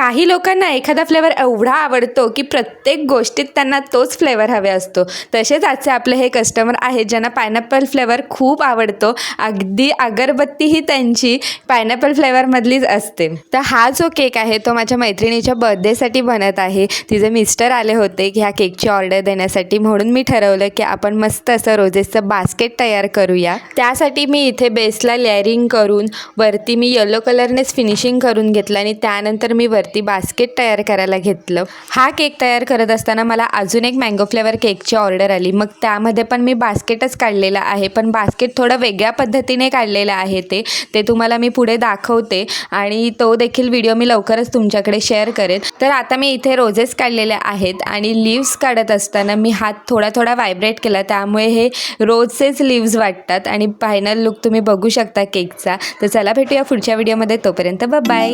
काही लोकांना एखादा फ्लेवर एवढा आवडतो की प्रत्येक गोष्टीत त्यांना तोच फ्लेवर हवे असतो. तसेच आजचे आपले हे कस्टमर आहेत ज्यांना पायनॅपल फ्लेवर खूप आवडतो. अगदी अगरबत्ती ही त्यांची पायनॅपल फ्लेवरमधलीच असते. तर हा जो केक आहे तो माझ्या मैत्रिणीच्या बर्थडेसाठी बनत आहे. तिचे मिस्टर आले होते की ह्या केकची ऑर्डर देण्यासाठी, म्हणून मी ठरवलं की आपण मस्त असं रोजेसचं बास्केट तयार करूया. त्यासाठी मी इथे बेसला लेअरिंग करून वरती मी येलो कलरनेच फिनिशिंग करून घेतलं आणि त्यानंतर मी वरती बास्केट तयार करायला घेतलं. हा केक तयार करत असताना मला अजून एक मँगो फ्लेवर केकची ऑर्डर आली. मग त्यामध्ये पण मी बास्केटच काढलेलं आहे, पण बास्केट थोडं वेगळ्या पद्धतीने काढलेलं आहे. ते तुम्हाला मी पुढे दाखवते आणि तो देखील व्हिडिओ मी लवकरच तुमच्याकडे शेअर करेन. तर आता मी इथे रोजेस काढलेले आहेत आणि लिव्स काढत असताना मी हात थोडा थोडा व्हायब्रेट केला, त्यामुळे हे रोजचेच लिव्स वाटतात आणि फायनल लुक तुम्ही बघू शकता केकचा. तर चला भेटूया पुढच्या व्हिडिओमध्ये. तोपर्यंत बाय.